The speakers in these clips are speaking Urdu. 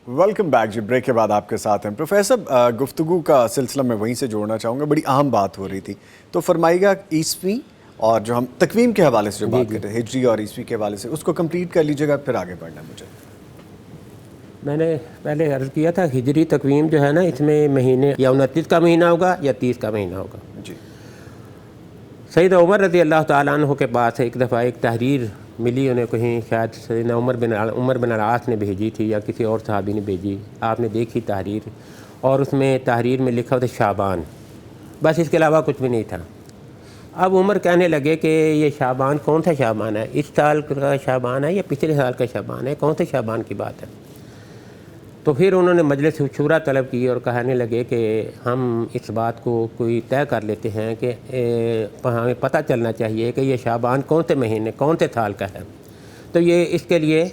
ویلکم بیک جی. بریک کے بعد آپ کے ساتھ ہیں پروفیسر. گفتگو کا سلسلہ میں وہیں سے جوڑنا چاہوں گا. بڑی اہم بات ہو رہی تھی, تو فرمائیے گا عیسوی اور جو ہم تقویم کے حوالے سے جو بات کرتے ہیں, ہجری اور عیسوی کے حوالے سے, اس کو کمپلیٹ کر لیجیے گا, پھر آگے بڑھنا ہے مجھے. میں نے پہلے عرض کیا تھا ہجری تقویم جو ہے نا, اس میں مہینے یا 29 کا مہینہ ہوگا یا 30 کا مہینہ ہوگا. جی. سیدنا عمر رضی اللہ تعالیٰ عنہ کے پاس ایک دفعہ ایک تحریر ملی, انہیں کہیں شاید سیدنا عمر بن العاص نے بھیجی تھی یا کسی اور صحابی نے بھیجی. آپ نے دیکھی تحریر, اور اس میں تحریر میں لکھا تھا شعبان, بس اس کے علاوہ کچھ بھی نہیں تھا. اب عمر کہنے لگے کہ یہ شعبان کون سا شعبان ہے, اس سال کا شعبان ہے یا پچھلے سال کا شعبان ہے, کون سے شعبان کی بات ہے. تو پھر انہوں نے مجلس شورا طلب کی اور کہنے لگے کہ ہم اس بات کو کوئی طے کر لیتے ہیں کہ ہمیں پتہ چلنا چاہیے کہ یہ شعبان کون سے مہینے کون سے سال کا ہے. تو یہ اس کے لیے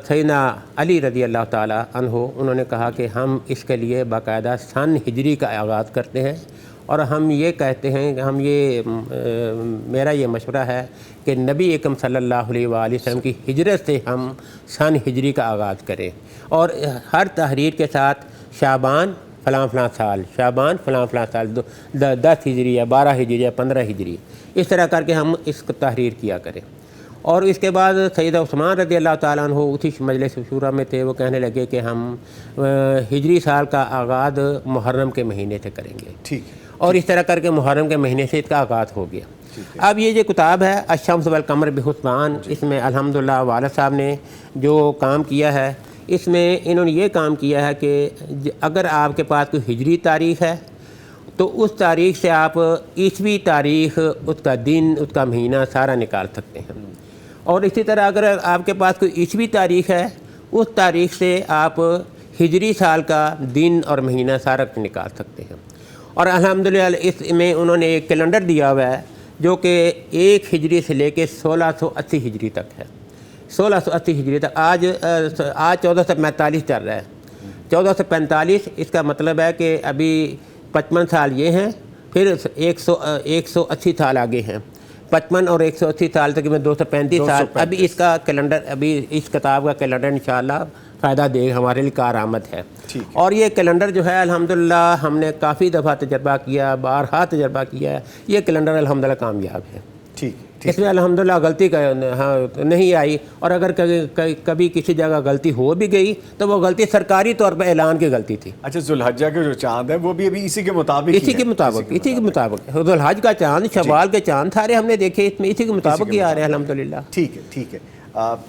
سیدنا علی رضی اللہ تعالیٰ عنہ انہوں نے کہا کہ ہم اس کے لیے باقاعدہ سن ہجری کا آغاز کرتے ہیں, اور ہم یہ کہتے ہیں کہ میرا یہ مشورہ ہے کہ نبی اکرم صلی اللہ علیہ وآلہ وسلم کی ہجرت سے ہم سن ہجری کا آغاز کریں, اور ہر تحریر کے ساتھ شعبان فلاں فلاں سال, شعبان فلاں فلاں سال, 10 ہجری یا 12 ہجری یا 15 ہجری, اس طرح کر کے ہم اس کو تحریر کیا کریں. اور اس کے بعد سیدہ عثمان رضی اللہ تعالیٰ عنہ اسی مجلس شورا میں تھے, وہ کہنے لگے کہ ہم ہجری سال کا آغاز محرم کے مہینے سے کریں گے. ٹھیک. اور اس طرح کر کے محرم کے مہینے سے اس کا آغاز ہو گیا. اب یہ جو کتاب ہے الشمس والقمر بحسبان, اس میں الحمدللہ والد صاحب نے جو کام کیا ہے, اس میں انہوں نے یہ کام کیا ہے کہ اگر آپ کے پاس کوئی ہجری تاریخ ہے تو اس تاریخ سے آپ عیسوی تاریخ, اس کا دن, اس کا مہینہ سارا نکال سکتے ہیں. اور اسی طرح اگر آپ کے پاس کوئی عیسوی تاریخ ہے, اس تاریخ سے آپ ہجری سال کا دن اور مہینہ سارا نکال سکتے ہیں. اور الحمدللہ اس میں انہوں نے ایک کیلنڈر دیا ہوا ہے جو کہ 1 ہجری سے لے کے 1680 ہجری تک ہے. 1680 ہجری تک, آج 1445 چل رہا ہے. 1445 اس کا مطلب ہے کہ ابھی 55 سال یہ ہیں, پھر 180 سال آگے ہیں. 55 اور 180 سال تک میں 235 سال. ابھی اس کا کیلنڈر, ابھی اس کتاب کا کیلنڈر انشاءاللہ فائدہ دے گا, ہمارے لیے کارآمد ہے. اور یہ کیلنڈر جو ہے الحمدللہ ہم نے کافی دفعہ تجربہ کیا, بارہا تجربہ کیا ہے. یہ کیلنڈر الحمدللہ کامیاب ہے. ٹھیک. اس میں الحمدللہ غلطی کا نہیں آئی, اور اگر کبھی کسی جگہ غلطی ہو بھی گئی تو وہ غلطی سرکاری طور پر اعلان کی غلطی تھی. اچھا, ذوالحجہ کے جو چاند ہے وہ بھی ابھی اسی کے مطابق ذوالحج کا چاند, شوال کے چاند سارے ہم نے دیکھے, اس میں اسی کے مطابق ہی آ رہے ہیں الحمدللہ. ٹھیک ہے.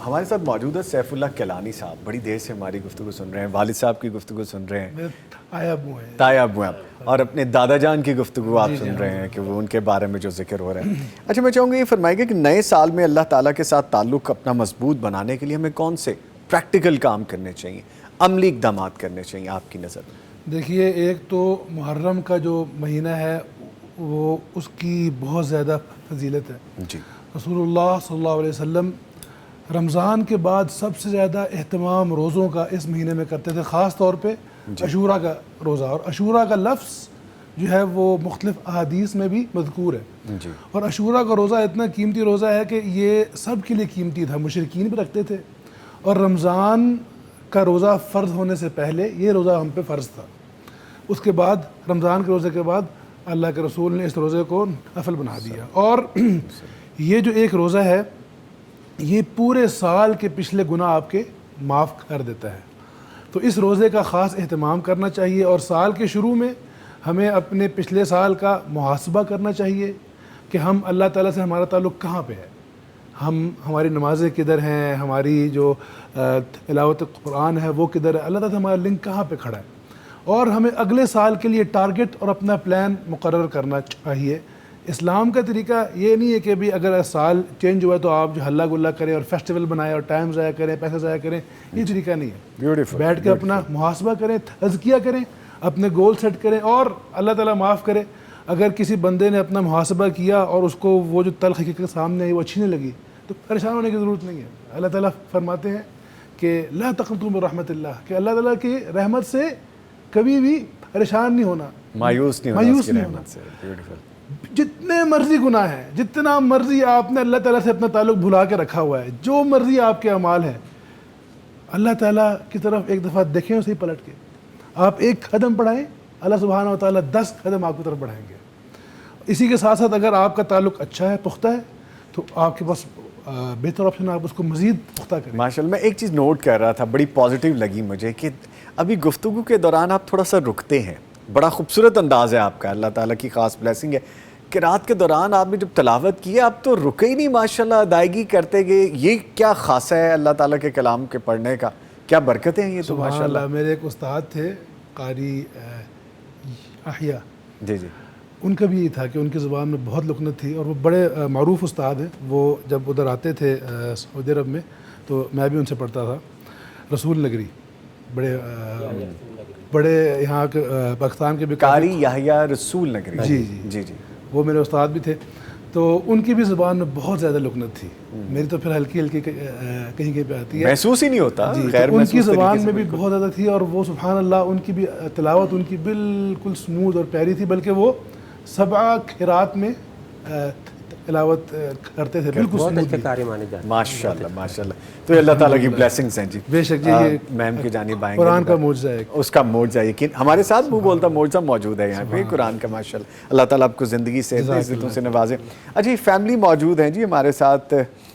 ہمارے ساتھ موجود ہے سیف اللہ کیلانی صاحب, بڑی دیر سے ہماری گفتگو سن رہے ہیں, والد صاحب کی گفتگو سن رہے ہیں, تایا ابو ہیں, اور اپنے دادا جان کی گفتگو آپ سن رہے ہیں کہ وہ ان کے بارے میں جو ذکر ہو رہا ہے. اچھا, میں چاہوں گا یہ فرمائیے گا کہ نئے سال میں اللہ تعالیٰ کے ساتھ تعلق اپنا مضبوط بنانے کے لیے ہمیں کون سے پریکٹیکل کام کرنے چاہیے, عملی اقدامات کرنے چاہیے آپ کی نظر میں؟ دیکھیے, ایک تو محرم کا جو مہینہ ہے وہ اس کی بہت زیادہ فضیلت ہے. جی. رسول اللہ صلی اللہ علیہ وسلم رمضان کے بعد سب سے زیادہ اہتمام روزوں کا اس مہینے میں کرتے تھے, خاص طور پہ عاشورہ کا روزہ. اور عاشورہ کا لفظ جو ہے وہ مختلف احادیث میں بھی مذکور ہے. اور عاشورہ کا روزہ اتنا قیمتی روزہ ہے کہ یہ سب کے لیے قیمتی تھا, مشرکین بھی رکھتے تھے, اور رمضان کا روزہ فرض ہونے سے پہلے یہ روزہ ہم پہ فرض تھا. اس کے بعد رمضان کے روزے کے بعد اللہ کے رسول نے اس روزے کو نفل بنا دیا. اور یہ جو ایک روزہ ہے یہ پورے سال کے پچھلے گناہ آپ کے معاف کر دیتا ہے. تو اس روزے کا خاص اہتمام کرنا چاہیے, اور سال کے شروع میں ہمیں اپنے پچھلے سال کا محاسبہ کرنا چاہیے کہ ہم اللہ تعالیٰ سے ہمارا تعلق کہاں پہ ہے, ہماری نمازیں کدھر ہیں, ہماری جو تلاوت قرآن ہے وہ کدھر ہے, اللہ تعالیٰ سے ہمارا لنک کہاں پہ کھڑا ہے. اور ہمیں اگلے سال کے لیے ٹارگٹ اور اپنا پلان مقرر کرنا چاہیے. اسلام کا طریقہ یہ نہیں ہے کہ بھی اگر سال چینج ہوا ہے تو آپ جو ہلہ گلہ کریں اور فیسٹیول بنائیں اور ٹائم ضائع کریں، پیسے ضائع کریں، یہ طریقہ نہیں ہے. بیوٹیفل. بیٹھ کے اپنا محاسبہ کریں، تزکیہ کریں، اپنے گول سیٹ کریں اور اللہ تعالیٰ معاف کرے اگر کسی بندے نے اپنا محاسبہ کیا اور اس کو وہ جو تلخ حقیقت سامنے آئی وہ اچھی نہیں لگی تو پریشان ہونے کی ضرورت نہیں ہے. اللہ تعالیٰ فرماتے ہیں کہ لا تقنطوا من رحمت اللہ، کہ اللہ تعالیٰ کی رحمت سے کبھی بھی پریشان نہیں ہونا، مایوس نہیں ہونا. بیوٹیفل. جتنے مرضی گناہ ہیں، جتنا مرضی آپ نے اللہ تعالیٰ سے اپنا تعلق بھلا کے رکھا ہوا ہے، جو مرضی آپ کے اعمال ہیں، اللہ تعالیٰ کی طرف ایک دفعہ دیکھیں اسے پلٹ کے. آپ ایک قدم بڑھائیں، اللہ سبحانہ و تعالیٰ 10 قدم آپ کی طرف بڑھائیں گے. اسی کے ساتھ ساتھ اگر آپ کا تعلق اچھا ہے، پختہ ہے، تو آپ کے پاس بہتر آپشن آپ اس کو مزید پختہ کریں. ماشاء اللہ. میں ایک چیز نوٹ کر رہا تھا، بڑی پازیٹیو لگی مجھے کہ ابھی گفتگو کے دوران آپ تھوڑا سا رکتے ہیں. بڑا خوبصورت انداز ہے آپ کا، اللہ تعالیٰ کی خاص بلیسنگ ہے کہ رات کے دوران آپ نے جب تلاوت کی آپ تو رکے ہی نہیں، ماشاءاللہ ادائیگی کرتے گئے. یہ کیا خاصہ ہے اللہ تعالیٰ کے کلام کے پڑھنے کا؟ کیا برکتیں ہیں یہ تو ماشاءاللہ. میرے ایک استاد تھے قاری احیاء، جی جی، ان کا بھی یہ تھا کہ ان کی زبان میں بہت لکنت تھی اور وہ بڑے معروف استاد ہیں. وہ جب ادھر آتے تھے سعودی عرب میں تو میں بھی ان سے پڑھتا تھا. رسول نگری بڑے یہاں کے پاکستان کے بھی قاری یحییٰ رسول نگری. جی جی جی جی، وہ میرے استاد بھی تھے. تو ان کی بھی زبان میں بہت زیادہ لکنت تھی. میری تو پھر ہلکی ہلکی کہیں کہیں پہ آتی ہے، محسوس ہی نہیں ہوتا. جی. غیر ان کی محسوس زبان میں بھی بہت زیادہ تھی اور وہ سبحان اللہ ان کی بھی تلاوت ان کی بالکل سموتھ اور پیاری تھی، بلکہ وہ 7 قرات میں تلاوت کرتے تھے، بالکل بہت سموتھ. اچھے قاری مانے جاتے ہیں. ماشاء اللہ ماشاء اللہ. تو اللہ تعالیٰ کی بلیسنگز ہیں جی. بے شک جی، یہ میم کی جانب آئیں گے. قرآن کا معجزہ ہے. اس کا معجزہ یقین ہمارے ساتھ منہ بولتا معجزہ موجود ہے یہاں پہ قرآن کا. ماشاء اللہ. اللہ تعالیٰ آپ کو زندگی سے عزتوں سے نوازے. اچھا یہ فیملی موجود ہیں جی ہمارے ساتھ،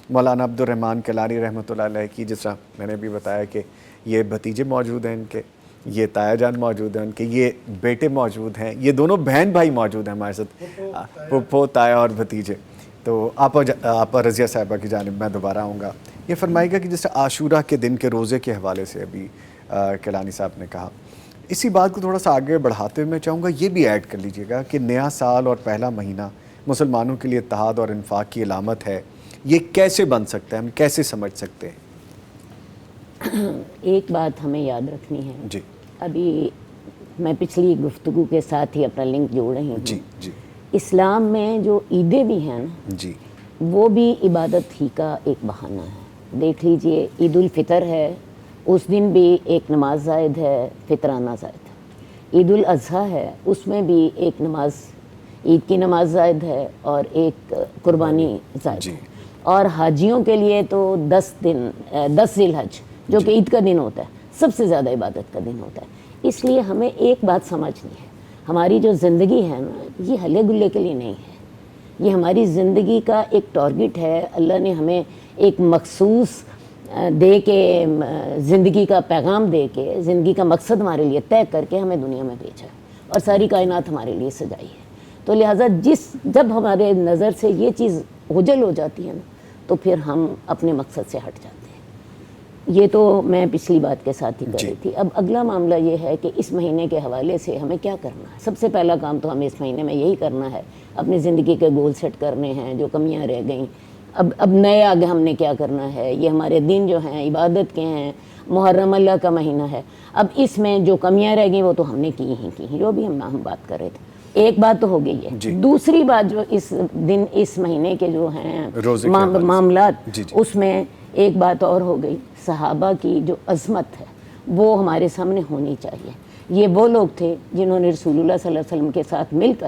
مولانا عبد الرحمن کلاری رحمۃ اللہ علیہ کی، جس طرح میں نے بھی بتایا کہ یہ بھتیجے موجود ہیں ان کے، یہ تایا جان موجود ہیں ان کے، یہ بیٹے موجود ہیں، یہ دونوں بہن بھائی موجود ہیں ہمارے ساتھ، پھپھو تایا اور بھتیجے. تو آپ رضیہ صاحبہ کی جانب میں دوبارہ آؤں گا. یہ فرمائے گا کہ جیسے عاشورہ کے دن کے روزے کے حوالے سے ابھی کیلانی صاحب نے کہا، اسی بات کو تھوڑا سا آگے بڑھاتے ہوئے میں چاہوں گا یہ بھی ایڈ کر لیجئے گا کہ نیا سال اور پہلا مہینہ مسلمانوں کے لیے اتحاد اور انفاق کی علامت ہے. یہ کیسے بن سکتا ہے، ہم کیسے سمجھ سکتے ہیں؟ ایک بات ہمیں یاد رکھنی ہے. جی. ابھی میں پچھلی گفتگو کے ساتھ ہی اپنا لنک جوڑ رہی ہوں. جی جی. اسلام میں جو عیدیں بھی ہیں نا، جی، وہ بھی عبادت ہی کا ایک بہانہ ہے. دیکھ لیجئے عید الفطر ہے، اس دن بھی ایک نماز زائد ہے، فطرانہ زائد ہے. عید الاضحیٰ ہے، اس میں بھی ایک نماز، عید کی نماز زائد ہے اور ایک قربانی زائد ہے. اور حاجیوں کے لیے تو 10 ذی الحج جو کہ عید کا دن ہوتا ہے سب سے زیادہ عبادت کا دن ہوتا ہے. اس لیے ہمیں ایک بات سمجھنی ہے، ہماری جو زندگی ہے نا یہ ہلے گلے کے لیے نہیں ہے. یہ ہماری زندگی کا ایک ٹارگٹ ہے. اللہ نے ہمیں ایک مخصوص دے کے، زندگی کا پیغام دے کے، زندگی کا مقصد ہمارے لیے طے کر کے ہمیں دنیا میں بھیجا ہے اور ساری کائنات ہمارے لیے سجائی ہے. تو لہٰذا جب ہمارے نظر سے یہ چیز اوجھل ہو جاتی ہے نا تو پھر ہم اپنے مقصد سے ہٹ جاتے ہیں. یہ تو میں پچھلی بات کے ساتھ ہی کر رہی تھی. اب اگلا معاملہ یہ ہے کہ اس مہینے کے حوالے سے ہمیں کیا کرنا ہے. سب سے پہلا کام تو ہمیں اس مہینے میں یہی کرنا ہے، اپنی زندگی کے گول سیٹ کرنے ہیں، جو کمیاں رہ گئیں اب نئے آگے ہم نے کیا کرنا ہے. یہ ہمارے دن جو ہیں عبادت کے ہیں، محرم اللہ کا مہینہ ہے. اب اس میں جو کمیاں رہ گئیں وہ تو ہم نے کی ہیں، جو بھی ہم بات کر رہے تھے. ایک بات تو ہو گئی ہے. دوسری بات جو اس دن اس مہینے کے جو ہیں معاملات، اس میں ایک بات اور ہو گئی. صحابہ کی جو عظمت ہے وہ ہمارے سامنے ہونی چاہیے. یہ وہ لوگ تھے جنہوں نے رسول اللہ صلی اللہ علیہ وسلم کے ساتھ مل کر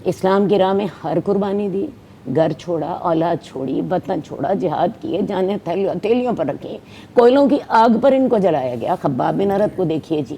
اسلام کی راہ میں ہر قربانی دی، گھر چھوڑا، اولاد چھوڑی، وطن چھوڑا، جہاد کیے، جانیں تھیلیوں پر رکھی، کوئلوں کی آگ پر ان کو جلایا گیا. خباب بن ارت کو دیکھیے جی،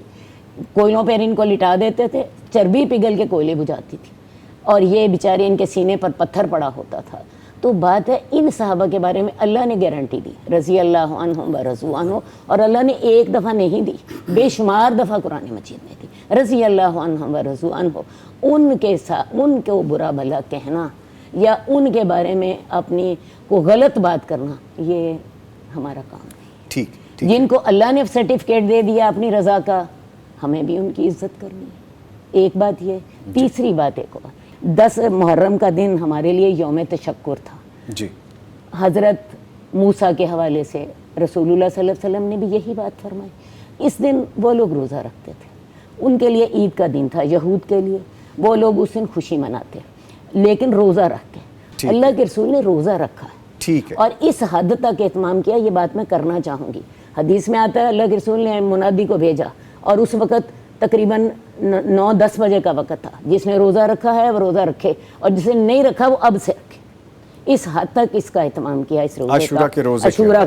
کوئلوں پر ان کو لٹا دیتے تھے، چربی پگھل کے کوئلے بجھاتی تھی اور یہ بیچارے ان کے سینے پر پتھر پڑا ہوتا تھا. تو بات ہے ان صحابہ کے بارے میں اللہ نے گارنٹی دی، رضی اللہ عنہم و رضوا عنہ، اور اللہ نے ایک دفعہ نہیں دی، بے شمار دفعہ قرآن مجید میں دی، رضی اللہ عنہم و رضوا عنہ. ان کے ساتھ ان کو برا بھلا کہنا یا ان کے بارے میں اپنی کو غلط بات کرنا یہ ہمارا کام نہیں. ٹھیک. جن کو اللہ نے سرٹیفکیٹ دے دیا اپنی رضا کا، ہمیں بھی ان کی عزت کرنی ہے. ایک بات یہ. تیسری بات ایک اور، 10 محرم کا دن ہمارے لیے یوم تشکر تھا. جی. حضرت موسیٰ کے حوالے سے رسول اللہ صلی اللہ علیہ وسلم نے بھی یہی بات فرمائی. اس دن وہ لوگ روزہ رکھتے تھے, ان کے لیے عید کا دن تھا. یہود کے لیے وہ لوگ اس دن خوشی مناتے لیکن روزہ رکھ کے. اللہ کے رسول نے روزہ رکھا ہے, ٹھیک ہے, اور اس حد تک اہتمام کیا. یہ بات میں کرنا چاہوں گی. حدیث میں آتا ہے اللہ کے رسول نے منادی کو بھیجا اور اس وقت تقریباً 9-10 بجے کا وقت تھا. جس نے روزہ رکھا ہے وہ روزہ رکھے, اور جس نے نہیں رکھا وہ اب سے رکھے. اس حد تک اس کا اہتمام کیا اس روزے کا, عاشورہ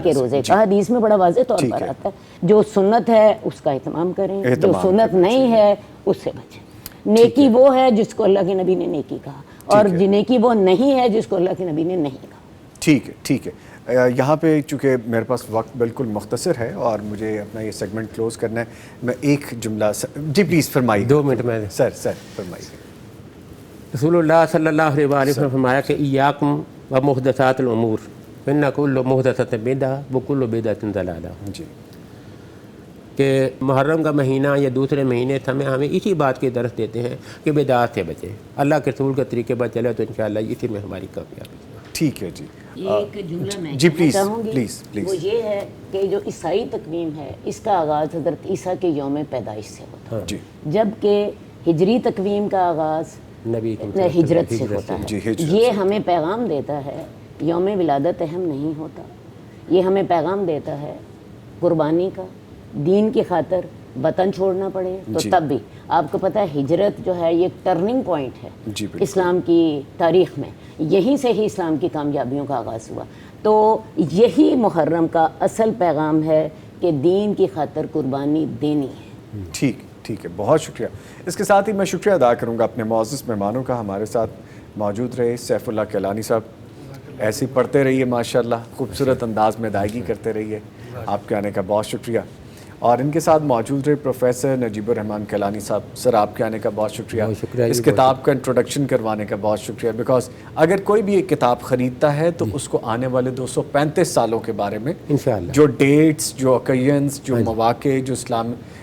کے روزے کا. حدیث میں بڑا واضح طور پر آتا ہے جو سنت ہے اس کا اہتمام کریں, جو سنت نہیں ہے اس سے بچیں. نیکی وہ ہے جس کو اللہ کے نبی نے نیکی کہا, اور نیکی وہ نہیں ہے جس کو اللہ کے نبی نے نہیں کہا. ٹھیک ہے, ٹھیک ہے. یہاں پہ چونکہ میرے پاس وقت بالکل مختصر ہے اور مجھے اپنا یہ سیگمنٹ کلوز کرنا ہے, میں ایک جملہ جی پلیز فرمائیے. 2 منٹ میں سر فرمائیے. رسول اللہ صلی اللہ علیہ وسلم نے فرمایا کہ ایاکم و محدثات الامور فإن کل محدثۃ بدعہ وکل بدعۃ ضلالہ. جی. کہ محرم کا مہینہ یا دوسرے مہینے ہمیں اسی بات کی درس دیتے ہیں کہ بدعات سے بچیں, اللہ کے رسول کے طریقے پر چلے تو انشاءاللہ اسی میں ہماری کامیابی. ٹھیک ہے جی. ایک جملہ میں جی کہنا چاہوں گی, پلیز. وہ یہ ہے کہ جو عیسائی تقویم ہے اس کا آغاز حضرت عیسیٰ کے یوم پیدائش سے ہوتا ہے, جی. جبکہ ہجری تقویم کا آغاز نبی ہجرت سے ہوتا ہے. جی, یہ ہمیں پیغام دیتا ہے یوم ولادت اہم نہیں ہوتا, یہ ہمیں پیغام دیتا ہے قربانی کا. دین کی خاطر وطن چھوڑنا پڑے تو تب بھی. آپ کو پتہ ہے ہجرت جو ہے یہ ٹرننگ پوائنٹ ہے اسلام کی تاریخ میں. یہیں سے ہی اسلام کی کامیابیوں کا آغاز ہوا. تو یہی محرم کا اصل پیغام ہے کہ دین کی خاطر قربانی دینی ہے. ٹھیک ہے, بہت شکریہ. اس کے ساتھ ہی میں شکریہ ادا کروں گا اپنے معزز مہمانوں کا. ہمارے ساتھ موجود رہے سیف اللہ کیلانی صاحب, ایسے ہی پڑھتے رہیے ماشاءاللہ, خوبصورت انداز میں ادائیگی کرتے رہیے. آپ کے آنے کا بہت شکریہ. اور ان کے ساتھ موجود رہے پروفیسر نجیب الرحمن کیلانی صاحب. سر آپ کے آنے کا بہت شکریہ. اس کتاب کا انٹروڈکشن کروانے کا بہت شکریہ, بیکاز اگر کوئی بھی ایک کتاب خریدتا ہے تو اس کو آنے والے 235 سالوں کے بارے میں جو ڈیٹس, جو اوکیزنس, جو مواقع, جو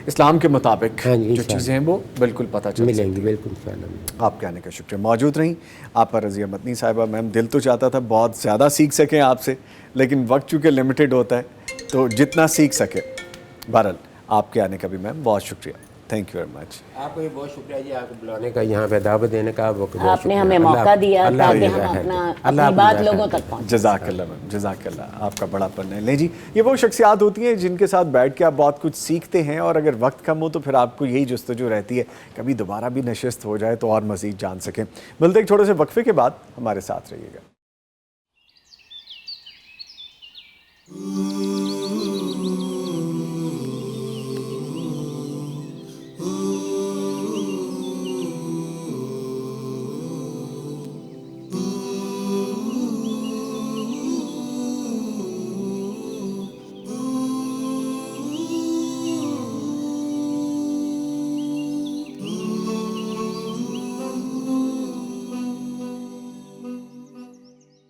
اسلام کے مطابق جو چیزیں ہیں وہ بالکل پتہ چل ملیں گی. بالکل آپ کے آنے کا شکریہ. موجود رہیں آپ پر رضیہ مدنی صاحبہ. میم دل تو چاہتا تھا بہت زیادہ سیکھ سکیں آپ سے, لیکن وقت چونکہ لمیٹڈ ہوتا ہے تو جتنا سیکھ سکے. بہرحال آپ کے آنے کا بھی میم بہت شکریہ. Thank you very much. آپ کو بہت شکریہ جی, آپ کو بلانے کا, یہاں پہ دعوت دینے کا. آپ نے ہمیں موقع دیا تاکہ ہم اپنی بات لوگوں تک پہنچ. جزاک اللہ میم, جزاک اللہ. آپ کا بڑا پن ہے. لیں جی, یہ وہ شخصیات ہوتی ہیں جن کے ساتھ بیٹھ کے آپ بہت کچھ سیکھتے ہیں, اور اگر وقت کم ہو تو پھر آپ کو یہی جستجو رہتی ہے کبھی دوبارہ بھی نشست ہو جائے تو اور مزید جان سکیں. ملتے ایک چھوٹے سے وقفے کے بعد, ہمارے ساتھ رہیے گا.